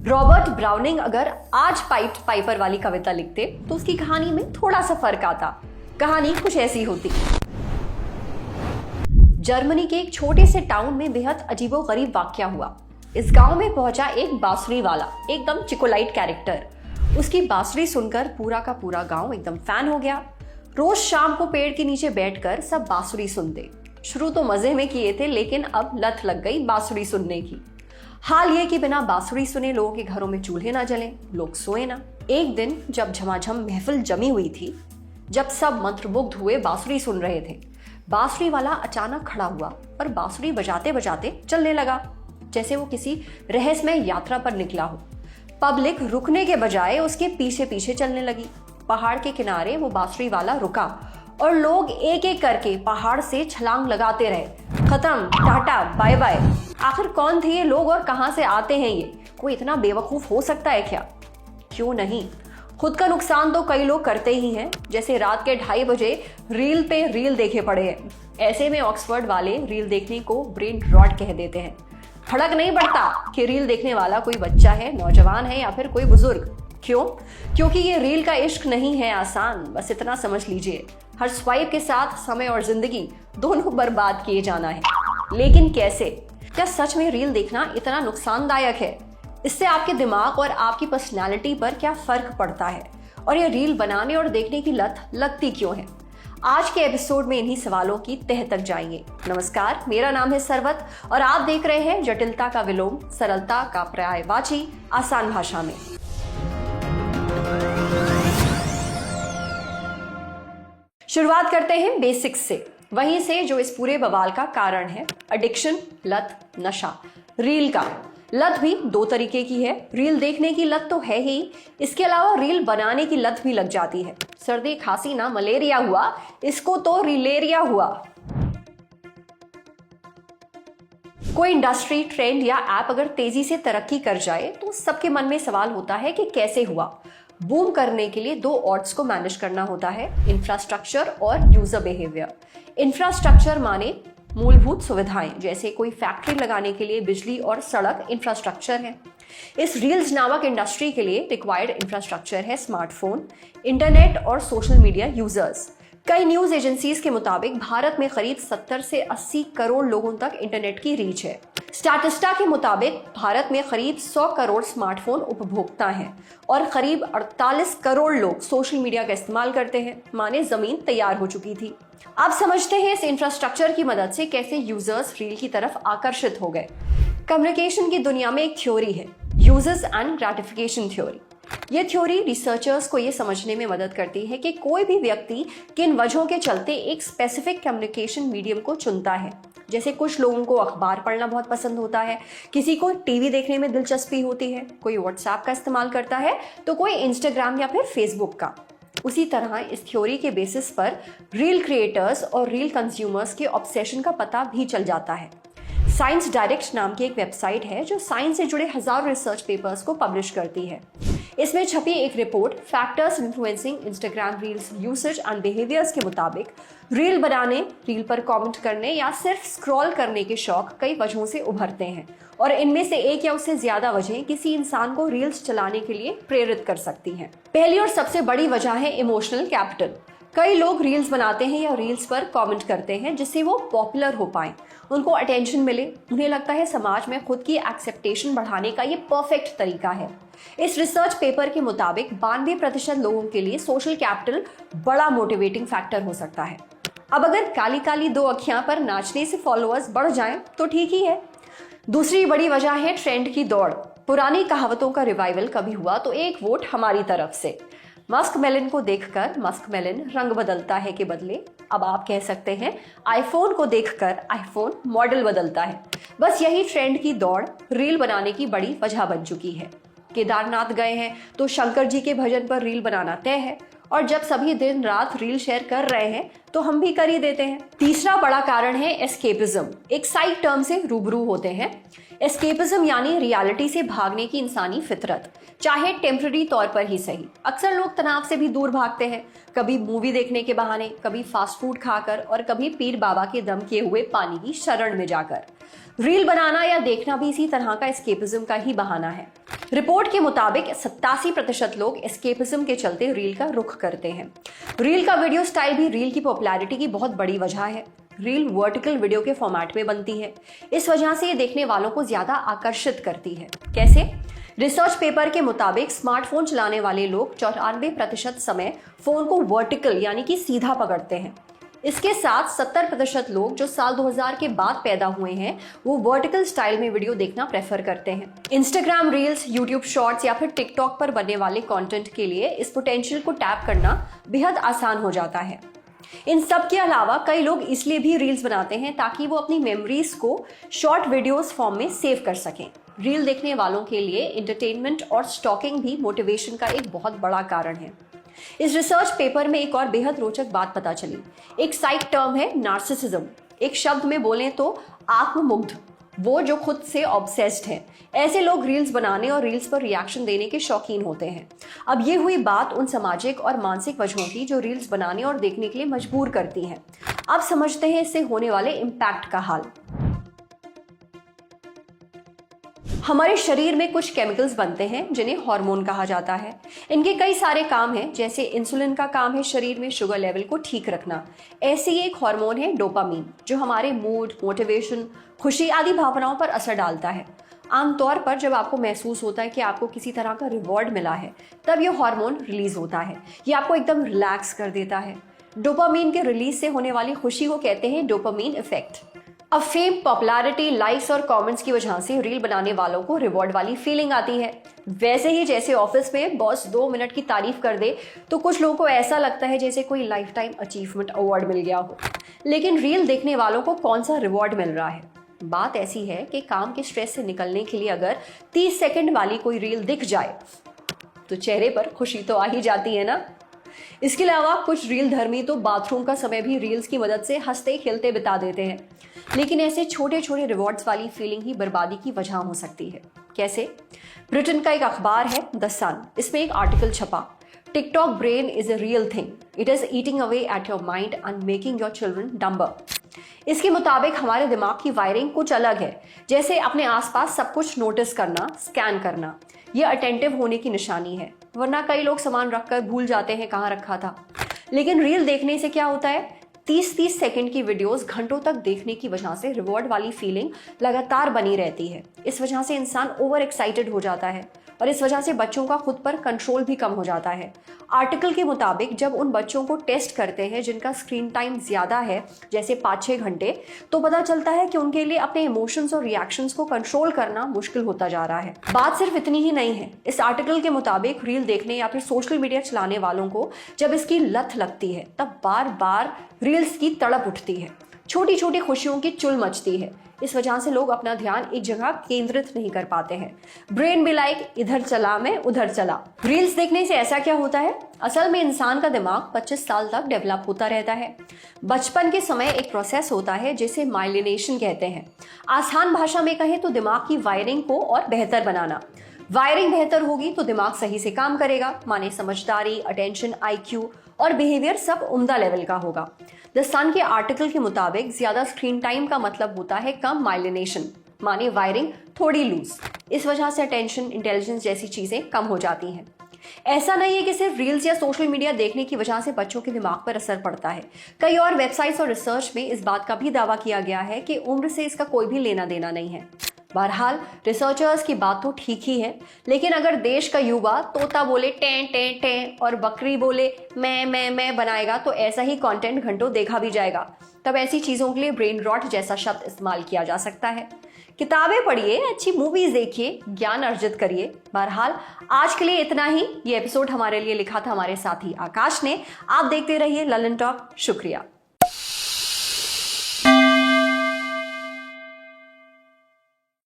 Robert browning अगर आज piped Piper वाली कविता लिखते तो उसकी कहानी में थोड़ा सा फर्क आता। कहानी कुछ ऐसी होती। जर्मनी के एक छोटे से टाउन में बेहद अजीबोगरीब वाकया हुआ। इस गांव में पहुंचा एक बांसुरी वाला, एकदम चिकोलाइट कैरेक्टर। उसकी बांसुरी सुनकर पूरा का पूरा गांव एकदम फैन हो गया। रोज शाम को पेड़ के नीचे बैठकर सब बांसुरी सुनते। शुरू तो मजे में किए थे, लेकिन अब लत लग गई बांसुरी सुनने की। हाल ये कि बिना बांसुरी सुने लोगों के घरों में चूल्हे ना जलें, लोग सोए ना। एक दिन जब झमाझम महफिल जमी हुई थी, जब सब मंत्रमुग्ध हुए बांसुरी सुन रहे थे, बांसुरी वाला अचानक खड़ा हुआ और बांसुरी बजाते बजाते चलने लगा, जैसे वो किसी रहस्यमय यात्रा पर निकला हो। पब्लिक रुकने के बजाय उसके पीछे पीछे चलने लगी। पहाड़ के किनारे वो बांसुरी वाला रुका और लोग एक एक करके पहाड़ से छलांग लगाते रहे। खत्म, टाटा, बाय बाय। आखिर कौन थे ये लोग और कहां से आते हैं ये? कोई इतना बेवकूफ हो सकता है क्या? क्यों नहीं, खुद का नुकसान तो कई लोग करते ही हैं, जैसे रात के 2:30 बजे रील पे रील देखे पड़े हैं। ऐसे में ऑक्सफोर्ड वाले रील देखने को ब्रेन रॉट कह देते हैं। फर्क नहीं पड़ता कि रील देखने वाला कोई बच्चा है, नौजवान है या फिर कोई बुजुर्ग। क्यों? क्योंकि ये रील का इश्क नहीं है आसान, बस इतना समझ लीजिए। हर स्वाइप के साथ समय और जिंदगी दोनों बर्बाद किए जाना है। लेकिन कैसे? क्या सच में रील देखना इतना नुकसानदायक है? इससे आपके दिमाग और आपकी पर्सनैलिटी पर क्या फर्क पड़ता है? और ये रील बनाने और देखने की लत लगती क्यों है? आज के एपिसोड में इन्हीं सवालों की तह तक जाएंगे। नमस्कार, मेरा नाम है सरवत और आप देख रहे हैं जटिलता का विलोम, सरलता का पर्यायवाची, आसान भाषा में। शुरुआत करते हैं बेसिक्स से, वहीं से जो इस पूरे बवाल का कारण है। एडिक्शन, लत, नशा। रील का लत भी 2 तरीके की है। रील देखने की लत तो है ही, इसके अलावा रील बनाने की लत भी लग जाती है। सर्दी खांसी ना मलेरिया हुआ, इसको तो रीलेरिया हुआ। कोई इंडस्ट्री, ट्रेंड या ऐप अगर तेजी से तरक्की कर जाए तो सबके मन में सवाल होता है कि कैसे हुआ। बूम करने के लिए 2 ऑड्स को मैनेज करना होता है, इंफ्रास्ट्रक्चर और यूजर बिहेवियर। इंफ्रास्ट्रक्चर माने मूलभूत सुविधाएं, जैसे कोई फैक्ट्री लगाने के लिए बिजली और सड़क इंफ्रास्ट्रक्चर है। इस रील्स नामक इंडस्ट्री के लिए रिक्वायर्ड इंफ्रास्ट्रक्चर है स्मार्टफोन, इंटरनेट और सोशल मीडिया यूजर्स। कई न्यूज एजेंसीज के मुताबिक भारत में करीब 70 से 80 करोड़ लोगों तक इंटरनेट की रीच है। स्टैटिस्टा के मुताबिक भारत में करीब 100 करोड़ स्मार्टफोन उपभोक्ता हैं और करीब 48 करोड़ लोग सोशल मीडिया का इस्तेमाल करते हैं। माने जमीन तैयार हो चुकी थी। अब समझते हैं इस इंफ्रास्ट्रक्चर की मदद से कैसे यूजर्स रील की तरफ आकर्षित हो गए। कम्युनिकेशन की दुनिया में एक थ्योरी है, यूजर्स एंड ग्रेटिफिकेशन थ्योरी। ये थ्योरी रिसर्चर्स को ये समझने में मदद करती है कि कोई भी व्यक्ति किन वजहों के चलते एक स्पेसिफिक कम्युनिकेशन मीडियम को चुनता है। जैसे कुछ लोगों को अखबार पढ़ना बहुत पसंद होता है, किसी को टीवी देखने में दिलचस्पी होती है, कोई व्हाट्सएप का इस्तेमाल करता है तो कोई इंस्टाग्राम या फिर फेसबुक का। उसी तरह इस थ्योरी के बेसिस पर रील क्रिएटर्स और रील कंज्यूमर्स के ऑब्सेशन का पता भी चल जाता है। साइंस डायरेक्ट नाम की एक वेबसाइट है जो साइंस से जुड़े हजारों रिसर्च पेपर्स को पब्लिश करती है। इसमें छपी एक report factors influencing Instagram reels usage and behaviours के मुताबिक रील बनाने, रील पर कमेंट करने या सिर्फ स्क्रॉल करने के शौक कई वजहों से उभरते हैं और इनमें से एक या उससे ज्यादा वजहें किसी इंसान को रील्स चलाने के लिए प्रेरित कर सकती हैं। पहली और सबसे बड़ी वजह है इमोशनल कैपिटल। कई लोग रील्स बनाते हैं या रील्स पर कमेंट करते हैं जिससे वो पॉपुलर हो पाएं, उनको अटेंशन मिले। उन्हें लगता है समाज में खुद की एक्सेप्टेशन बढ़ाने का ये परफेक्ट तरीका है। इस रिसर्च पेपर के मुताबिक 92% लोगों के लिए सोशल कैपिटल बड़ा मोटिवेटिंग फैक्टर हो सकता है। अब अगर काली काली 2 अखियां पर नाचने से फॉलोअर्स बढ़ जाएं तो ठीक ही है। दूसरी बड़ी वजह है ट्रेंड की दौड़। पुरानी कहावतों का रिवाइवल कभी हुआ तो एक वोट हमारी तरफ से। मस्क मेलन को देखकर मस्क मेलन रंग बदलता है के बदले अब आप कह सकते हैं आईफोन को देखकर आईफोन मॉडल बदलता है। बस यही ट्रेंड की दौड़ रील बनाने की बड़ी वजह बन चुकी है। केदारनाथ गए हैं तो शंकर जी के भजन पर रील बनाना तय है और जब सभी दिन रात रील शेयर कर रहे हैं तो हम भी कर ही देते हैं। तीसरा बड़ा कारण है एस्केपिज्म। एक साइड टर्म से रूबरू होते हैं। एस्केपिज्म यानी रियलिटी से भागने की इंसानी फितरत, चाहे टेम्पररी तौर पर ही सही। अक्सर लोग तनाव से भी दूर भागते हैं, कभी मूवी देखने के बहाने, कभी फास्ट फूड खाकर और कभी पीर बाबा के दम किए हुए पानी की शरण में जाकर। रील बनाना या देखना भी इसी तरह का एस्केपिज्म का ही बहाना है। रिपोर्ट के मुताबिक 87% लोग एस्केपिज्म के चलते रील का रुख करते हैं। रील का वीडियो स्टाइल भी रील की पॉपुलैरिटी की बहुत बड़ी वजह है। रील वर्टिकल वीडियो के फॉर्मेट में बनती है, इस वजह से ये देखने वालों को ज्यादा आकर्षित करती है। कैसे? रिसर्च पेपर के मुताबिक स्मार्टफोन चलाने वाले लोग 94% समय फोन को वर्टिकल यानी कि सीधा पकड़ते हैं। इसके साथ 70% लोग जो साल 2000 के बाद पैदा हुए हैं वो वर्टिकल स्टाइल में वीडियो देखना प्रेफर करते हैं। इंस्टाग्राम रील्स, यूट्यूब शॉर्ट्स या फिर टिकटॉक पर बनने वाले कंटेंट के लिए इस पोटेंशियल को टैप करना बेहद आसान हो जाता है। इन सब के अलावा कई लोग इसलिए भी रील्स बनाते हैं ताकि वो अपनी मेमोरीज को शॉर्ट वीडियोस फॉर्म में सेव कर सकें। रील देखने वालों के लिए एंटरटेनमेंट और स्टॉकिंग भी मोटिवेशन का एक बहुत बड़ा कारण है। इस रिसर्च पेपर में एक और बेहद रोचक बात पता चली। एक साइक टर्म है नार्सिसिज्म। एक शब्द में बोलें तो आत्ममुग्ध, वो जो खुद से ऑब्सेस्ड है। ऐसे लोग रील्स बनाने और रील्स पर रिएक्शन देने के शौकीन होते हैं। अब ये हुई बात उन सामाजिक और मानसिक वजहों की जो रील्स बनाने और देखने के लिए मजबूर करती हैं। अब समझते हैं इससे होने वाले इम्पैक्ट का हाल। हमारे शरीर में कुछ केमिकल्स बनते हैं जिन्हें हार्मोन कहा जाता है। इनके कई सारे काम हैं, जैसे इंसुलिन का काम है शरीर में शुगर लेवल को ठीक रखना। ऐसे ही एक हार्मोन है डोपामीन, जो हमारे मूड, मोटिवेशन, खुशी आदि भावनाओं पर असर डालता है। आमतौर पर जब आपको महसूस होता है कि आपको किसी तरह का रिवॉर्ड मिला है, तब यह हार्मोन रिलीज होता है। ये आपको एकदम रिलैक्स कर देता है। डोपामीन के रिलीज से होने वाली खुशी को कहते हैं डोपामीन इफेक्ट। अब फेम, पॉपुलैरिटी, लाइक्स और कमेंट्स की वजह से रील बनाने वालों को रिवॉर्ड वाली फीलिंग आती है। वैसे ही जैसे ऑफिस में बॉस 2 मिनट की तारीफ कर दे तो कुछ लोगों को ऐसा लगता है जैसे कोई लाइफ टाइम अचीवमेंट अवार्ड मिल गया हो। लेकिन रील देखने वालों को कौन सा रिवॉर्ड मिल रहा है? बात ऐसी है कि काम के स्ट्रेस से निकलने के लिए अगर 30 सेकंड वाली कोई रील दिख जाए तो चेहरे पर खुशी तो आ ही जाती है ना। इसके अलावा कुछ रील धर्मी तो बाथरूम का समय भी रील्स की मदद से हंसते खेलते बिता देते हैं। लेकिन ऐसे छोटे छोटे रिवॉर्ड्स वाली फीलिंग ही बर्बादी की वजह हो सकती है। कैसे? ब्रिटेन का एक अखबार है द सन, इसमें एक आर्टिकल छपा, TikTok brain is a real thing, it is eating away at your mind and making your children dumber. इसके मुताबिक हमारे दिमाग की वायरिंग कुछ अलग है, जैसे अपने आसपास सब कुछ नोटिस करना, स्कैन करना। यह अटेंटिव होने की निशानी है, वरना कई लोग सामान रखकर भूल जाते हैं कहाँ रखा था। लेकिन रील देखने से क्या होता है? 30-30 सेकंड की वीडियोस घंटों तक देखने की वजह से रिवॉर्ड वाली फीलिंग लगातार बनी रहती है। इस वजह से इंसान ओवर एक्साइटेड हो जाता है और इस वजह से बच्चों का खुद पर कंट्रोल भी कम हो जाता है। आर्टिकल के मुताबिक जब उन बच्चों को टेस्ट करते हैं जिनका स्क्रीन टाइम ज्यादा है, जैसे 5-6 घंटे, तो पता चलता है कि उनके लिए अपने इमोशंस और रिएक्शंस को कंट्रोल करना मुश्किल होता जा रहा है। बात सिर्फ इतनी ही नहीं है। इस आर्टिकल के मुताबिक रील देखने या फिर सोशल मीडिया चलाने वालों को जब इसकी लत लगती है तब बार बार रील्स की तड़प उठती है, छोटी छोटी खुशियों की चुल मचती है। इस वजह से लोग अपना ध्यान एक जगह केंद्रित नहीं कर पाते हैं। ब्रेन भी लाइक इधर चला मैं उधर चला। रील्स देखने से ऐसा क्या होता है? असल में इंसान का दिमाग 25 साल तक डेवलप होता रहता है। बचपन के समय एक प्रोसेस होता है जिसे माइलिनेशन कहते हैं। आसान भाषा में कहें तो दिमाग की वायरिंग को और बेहतर बनाना। वायरिंग बेहतर होगी तो दिमाग सही से काम करेगा, माने समझदारी, अटेंशन, IQ और बिहेवियर सब उम्दा लेवल का होगा। द सन के आर्टिकल के मुताबिक ज्यादा स्क्रीन टाइम का मतलब होता है कम माइलिनेशन, माने वायरिंग थोड़ी लूज। इस वजह से अटेंशन, इंटेलिजेंस जैसी चीजें कम हो जाती हैं। ऐसा नहीं है कि सिर्फ रील्स या सोशल मीडिया देखने की वजह से बच्चों के दिमाग पर असर पड़ता है। कई और वेबसाइट्स और रिसर्च में इस बात का भी दावा किया गया है कि उम्र से इसका कोई भी लेना देना नहीं है। बहरहाल रिसर्चर्स की बात तो ठीक ही है, लेकिन अगर देश का युवा तोता बोले टें टें टें और बकरी बोले मैं बनाएगा तो ऐसा ही कंटेंट घंटों देखा भी जाएगा। तब ऐसी चीजों के लिए ब्रेन रॉट जैसा शब्द इस्तेमाल किया जा सकता है। किताबें पढ़िए, अच्छी मूवीज देखिए, ज्ञान अर्जित करिए। बहरहाल आज के लिए इतना ही। ये एपिसोड हमारे लिए लिखा था हमारे साथी आकाश ने। आप देखते रहिए ललन टॉक। शुक्रिया।